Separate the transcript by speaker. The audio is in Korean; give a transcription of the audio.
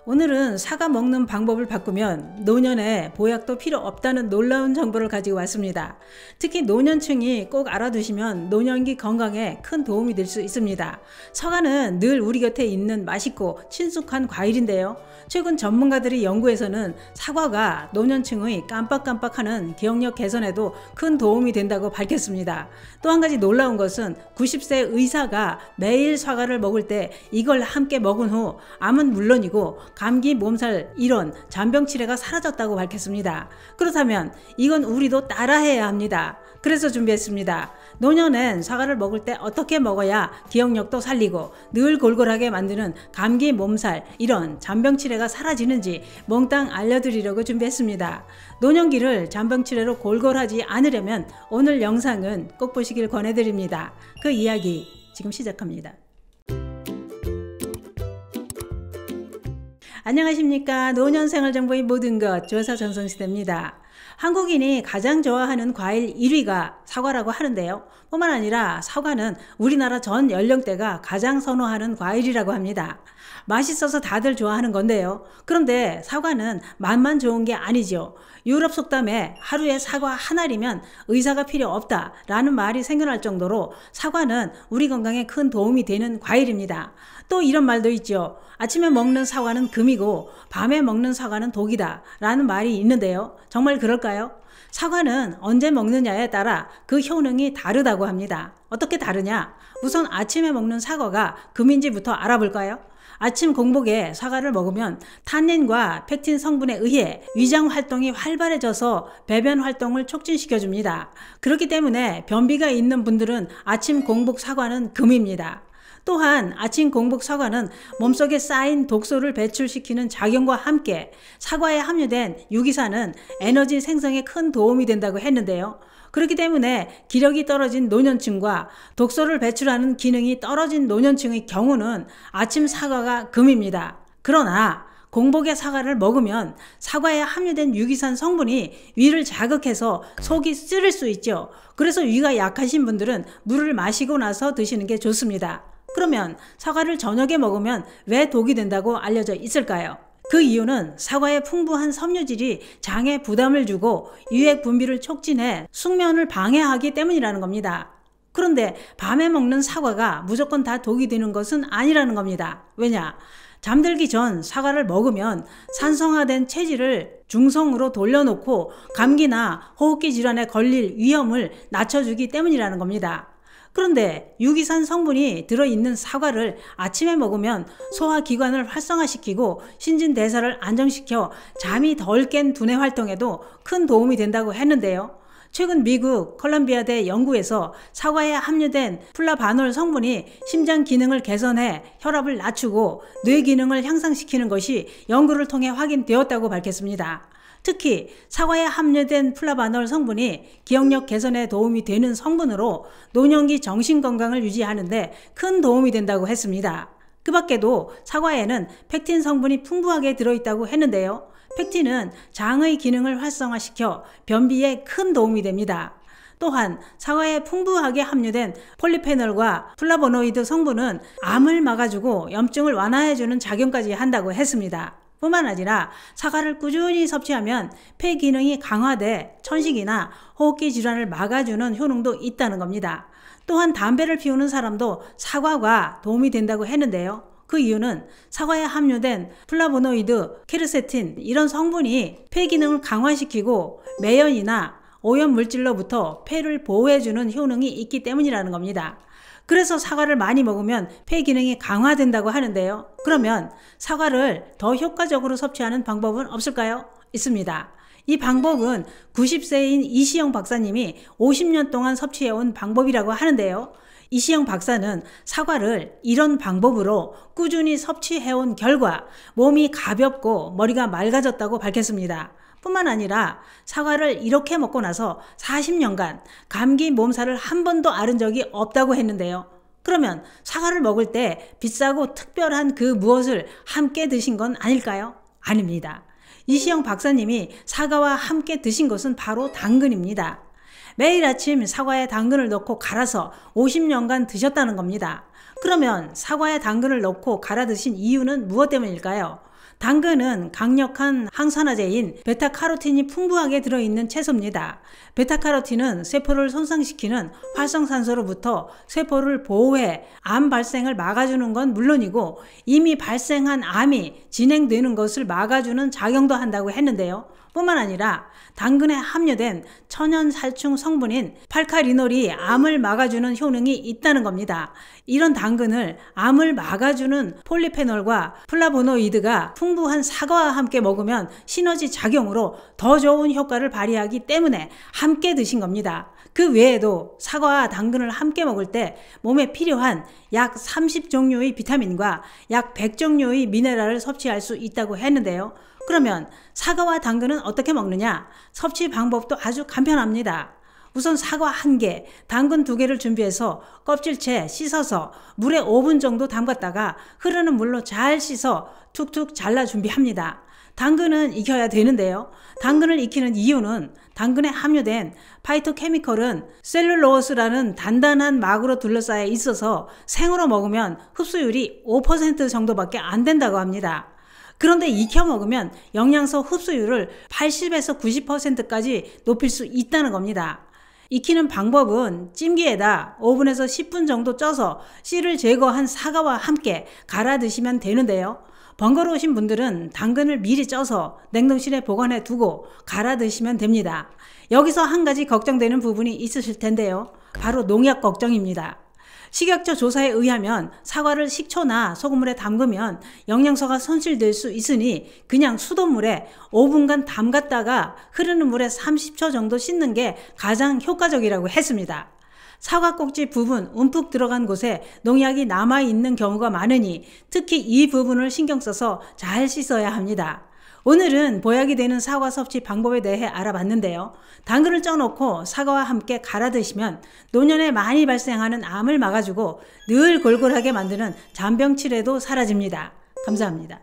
Speaker 1: 오늘은 사과 먹는 방법을 바꾸면 노년에 보약도 필요 없다는 놀라운 정보를 가지고 왔습니다. 특히 노년층이 꼭 알아두시면 노년기 건강에 큰 도움이 될 수 있습니다. 사과는 늘 우리 곁에 있는 맛있고 친숙한 과일인데요. 최근 전문가들의 연구에서는 사과가 노년층의 깜빡깜빡하는 기억력 개선에도 큰 도움이 된다고 밝혔습니다. 또 한 가지 놀라운 것은 90세 의사가 매일 사과를 먹을 때 이걸 함께 먹은 후 암은 물론이고 감기, 몸살, 이런 잔병 치레가 사라졌다고 밝혔습니다. 그렇다면 이건 우리도 따라해야 합니다. 그래서 준비했습니다. 노년엔 사과를 먹을 때 어떻게 먹어야 기억력도 살리고 늘 골골하게 만드는 감기, 몸살, 이런 잔병 치레가 사라지는지 몽땅 알려드리려고 준비했습니다. 노년기를 잔병 치레로 골골하지 않으려면 오늘 영상은 꼭 보시길 권해드립니다. 그 이야기 지금 시작합니다. 안녕하십니까. 노년생활정보의 모든 것 조사 전성시대입니다. 한국인이 가장 좋아하는 과일 1위가 사과라고 하는데요. 뿐만 아니라 사과는 우리나라 전 연령대가 가장 선호하는 과일이라고 합니다. 맛있어서 다들 좋아하는 건데요. 그런데 사과는 맛만 좋은 게 아니죠. 유럽 속담에 하루에 사과 한 알이면 의사가 필요 없다 라는 말이 생겨날 정도로 사과는 우리 건강에 큰 도움이 되는 과일입니다. 또 이런 말도 있죠. 아침에 먹는 사과는 금이고 밤에 먹는 사과는 독이다 라는 말이 있는데요. 정말 그럴까요? 사과는 언제 먹느냐에 따라 그 효능이 다르다고 합니다. 어떻게 다르냐? 우선 아침에 먹는 사과가 금인지부터 알아볼까요? 아침 공복에 사과를 먹으면 탄닌과 펙틴 성분에 의해 위장 활동이 활발해져서 배변 활동을 촉진시켜줍니다. 그렇기 때문에 변비가 있는 분들은 아침 공복 사과는 금입니다. 또한 아침 공복 사과는 몸속에 쌓인 독소를 배출시키는 작용과 함께 사과에 함유된 유기산은 에너지 생성에 큰 도움이 된다고 했는데요. 그렇기 때문에 기력이 떨어진 노년층과 독소를 배출하는 기능이 떨어진 노년층의 경우는 아침 사과가 금입니다. 그러나 공복에 사과를 먹으면 사과에 함유된 유기산 성분이 위를 자극해서 속이 쓰릴 수 있죠. 그래서 위가 약하신 분들은 물을 마시고 나서 드시는 게 좋습니다. 그러면 사과를 저녁에 먹으면 왜 독이 된다고 알려져 있을까요? 그 이유는 사과의 풍부한 섬유질이 장에 부담을 주고 유액 분비를 촉진해 숙면을 방해하기 때문이라는 겁니다. 그런데 밤에 먹는 사과가 무조건 다 독이 되는 것은 아니라는 겁니다. 왜냐? 잠들기 전 사과를 먹으면 산성화된 체질을 중성으로 돌려놓고 감기나 호흡기 질환에 걸릴 위험을 낮춰주기 때문이라는 겁니다. 그런데 유기산 성분이 들어있는 사과를 아침에 먹으면 소화기관을 활성화시키고 신진대사를 안정시켜 잠이 덜 깬 두뇌 활동에도 큰 도움이 된다고 했는데요. 최근 미국 컬럼비아대 연구에서 사과에 함유된 플라바놀 성분이 심장 기능을 개선해 혈압을 낮추고 뇌 기능을 향상시키는 것이 연구를 통해 확인되었다고 밝혔습니다. 특히 사과에 함유된 플라바놀 성분이 기억력 개선에 도움이 되는 성분으로 노년기 정신건강을 유지하는 데 큰 도움이 된다고 했습니다. 그 밖에도 사과에는 펙틴 성분이 풍부하게 들어있다고 했는데요. 펙틴은 장의 기능을 활성화시켜 변비에 큰 도움이 됩니다. 또한 사과에 풍부하게 함유된 폴리페놀과 플라보노이드 성분은 암을 막아주고 염증을 완화해주는 작용까지 한다고 했습니다. 뿐만 아니라 사과를 꾸준히 섭취하면 폐 기능이 강화돼 천식이나 호흡기 질환을 막아주는 효능도 있다는 겁니다. 또한 담배를 피우는 사람도 사과가 도움이 된다고 했는데요. 그 이유는 사과에 함유된 플라보노이드, 케르세틴 이런 성분이 폐 기능을 강화시키고 매연이나 오염 물질로부터 폐를 보호해주는 효능이 있기 때문이라는 겁니다. 그래서 사과를 많이 먹으면 폐 기능이 강화된다고 하는데요. 그러면 사과를 더 효과적으로 섭취하는 방법은 없을까요? 있습니다. 이 방법은 90세인 이시영 박사님이 50년 동안 섭취해온 방법이라고 하는데요. 이시영 박사는 사과를 이런 방법으로 꾸준히 섭취해온 결과 몸이 가볍고 머리가 맑아졌다고 밝혔습니다. 뿐만 아니라 사과를 이렇게 먹고 나서 40년간 감기, 몸살을 한 번도 앓은 적이 없다고 했는데요. 그러면 사과를 먹을 때 비싸고 특별한 그 무엇을 함께 드신 건 아닐까요? 아닙니다. 이시영 박사님이 사과와 함께 드신 것은 바로 당근입니다. 매일 아침 사과에 당근을 넣고 갈아서 50년간 드셨다는 겁니다. 그러면 사과에 당근을 넣고 갈아 드신 이유는 무엇 때문일까요? 당근은 강력한 항산화제인 베타카로틴이 풍부하게 들어있는 채소입니다. 베타카로틴은 세포를 손상시키는 활성산소로부터 세포를 보호해 암 발생을 막아주는 건 물론이고 이미 발생한 암이 진행되는 것을 막아주는 작용도 한다고 했는데요. 뿐만 아니라 당근에 함유된 천연살충 성분인 팔카리놀이 암을 막아주는 효능이 있다는 겁니다. 이런 당근을 암을 막아주는 폴리페놀과 플라보노이드가 풍부한 사과와 함께 먹으면 시너지 작용으로 더 좋은 효과를 발휘하기 때문에 함께 드신 겁니다. 그 외에도 사과와 당근을 함께 먹을 때 몸에 필요한 약 30종류의 비타민과 약 100종류의 미네랄을 섭취할 수 있다고 했는데요. 그러면 사과와 당근은 어떻게 먹느냐? 섭취 방법도 아주 간편합니다. 우선 사과 1개, 당근 2개를 준비해서 껍질째 씻어서 물에 5분 정도 담갔다가 흐르는 물로 잘 씻어 툭툭 잘라 준비합니다. 당근은 익혀야 되는데요. 당근을 익히는 이유는 당근에 함유된 파이토케미컬은 셀룰로스라는 단단한 막으로 둘러싸여 있어서 생으로 먹으면 흡수율이 5% 정도밖에 안 된다고 합니다. 그런데 익혀 먹으면 영양소 흡수율을 80에서 90%까지 높일 수 있다는 겁니다. 익히는 방법은 찜기에다 5분에서 10분 정도 쪄서 씨를 제거한 사과와 함께 갈아 드시면 되는데요. 번거로우신 분들은 당근을 미리 쪄서 냉동실에 보관해 두고 갈아 드시면 됩니다. 여기서 한 가지 걱정되는 부분이 있으실 텐데요. 바로 농약 걱정입니다. 식약처 조사에 의하면 사과를 식초나 소금물에 담그면 영양소가 손실될 수 있으니 그냥 수돗물에 5분간 담갔다가 흐르는 물에 30초 정도 씻는 게 가장 효과적이라고 했습니다. 사과 꼭지 부분 움푹 들어간 곳에 농약이 남아있는 경우가 많으니 특히 이 부분을 신경 써서 잘 씻어야 합니다. 오늘은 보약이 되는 사과 섭취 방법에 대해 알아봤는데요. 당근을 쪄놓고 사과와 함께 갈아 드시면 노년에 많이 발생하는 암을 막아주고 늘 골골하게 만드는 잔병치레도 사라집니다. 감사합니다.